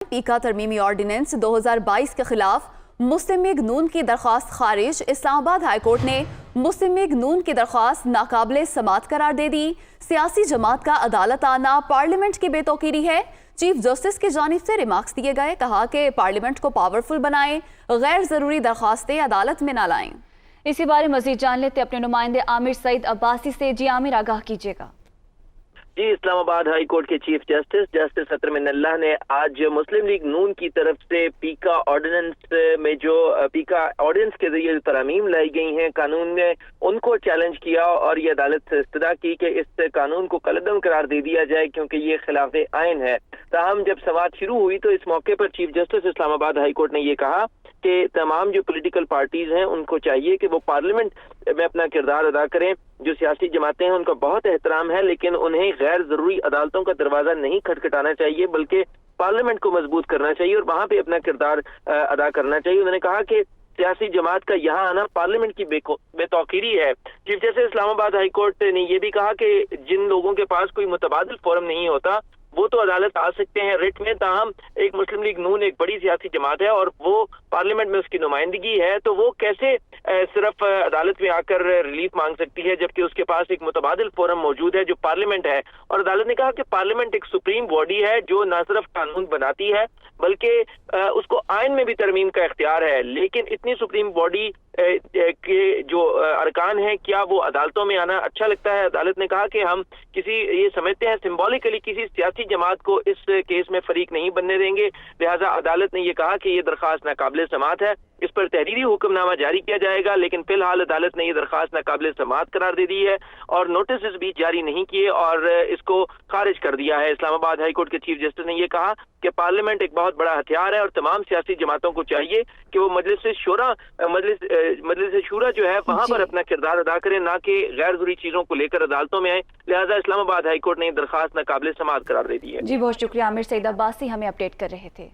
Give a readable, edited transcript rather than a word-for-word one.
पीका तरमीमी ऑर्डिनेंस 2022 के खिलाफ मुस्लिम लीग नून की दरख्वास्त खारिज। इस्लामाबाद हाई कोर्ट ने मुस्लिम लीग नून की दरख्वास्त नाकाबिले समात करार दे दी। सियासी जमात का अदालत आना पार्लियामेंट की बेतौकीरी है। चीफ जस्टिस की जानिब से रिमार्क्स दिए गए, कहा कि पार्लियामेंट को पावरफुल बनाएं, गैर जरूरी दरख्वास्तें अदालत में न लाएं। इसी बारे मजीद जान लेते अपने नुमाइंदे आमिर सईद अब्बासी से। जी आमिर, आगाह कीजिएगा। जी, इस्लामाबाद हाई कोर्ट के चीफ जस्टिस सत्र मिन्नल्लाह ने आज मुस्लिम लीग नून की तरफ से पीका ऑर्डिनेंस में जो पीका ऑर्डिनेंस के जरिए जो तरमीम लाई गई हैं कानून में, उनको चैलेंज किया और ये अदालत से इस्तदा की कि इस कानून को कलअदम करार दे दिया जाए क्योंकि ये खिलाफ आइन है। ताहम जब समाअत शुरू हुई तो इस मौके पर chief justice Islamabad high court ने ये कहा कि तमाम जो पॉलिटिकल पार्टीज हैं उनको चाहिए कि वो पार्लियामेंट में अपना किरदार अदा करें। जो सियासी जमातें हैं उनका बहुत एहतराम है, लेकिन उन्हें गैर जरूरी अदालतों का दरवाजा नहीं खटखटाना चाहिए, बल्कि पार्लियामेंट को मजबूत करना चाहिए और वहां पे अपना किरदार अदा करना चाहिए। उन्होंने कहा कि सियासी जमात का यहाँ आना पार्लियामेंट की बेतौकीरी है। Chief justice Islamabad high court ने ये भी कहा कि जिन लोगों के पास कोई मुतबादिल फोरम नहीं होता वो तो अदालत आ सकते हैं रिट में, ताहम एक मुस्लिम लीग नून एक बड़ी सियासी जमात है और वो पार्लियामेंट में उसकी नुमाइंदगी है, तो वो कैसे सिर्फ अदालत में आकर रिलीफ मांग सकती है जबकि उसके पास एक मुतबादिल फोरम मौजूद है जो पार्लियामेंट है। और अदालत ने कहा कि पार्लियामेंट एक सुप्रीम बॉडी है जो न सिर्फ कानून बनाती है बल्कि उसको आइन में भी तरमीम का इख्तियार है, लेकिन इतनी सुप्रीम बॉडी के जो अरकान हैं क्या वो अदालतों में आना अच्छा लगता है? अदालत ने कहा कि हम ये समझते हैं सिंबॉलिकली किसी सियासी जमात को इस केस में फरीक नहीं बनने देंगे। लिहाजा अदालत ने ये कहा कि ये दरख्वास्त नाकाबिले समात है, इस पर तहरीरी हुक्मनामा जारी किया जाएगा, लेकिन फिलहाल अदालत ने ये दरख्वास्त नाकाबिले समात करार दे दी है और नोटिस भी जारी नहीं किए और इसको खारिज कर दिया है। इस्लामाबाद हाई कोर्ट के चीफ जस्टिस ने ये कहा कि पार्लियामेंट एक बहुत बड़ा हथियार है और तमाम सियासी जमातों को चाहिए कि वो मजलिस शूरा जो है वहां पर अपना किरदार अदा करें, ना कि गैर जरूरी चीजों को लेकर अदालतों में आए। लिहाजा इस्लामाबाद हाई कोर्ट ने दरख्वास्त नाकाबिले समात करार दे दी है। जी बहुत शुक्रिया आमिर सईद अब्बासी, हमें अपडेट कर रहे थे।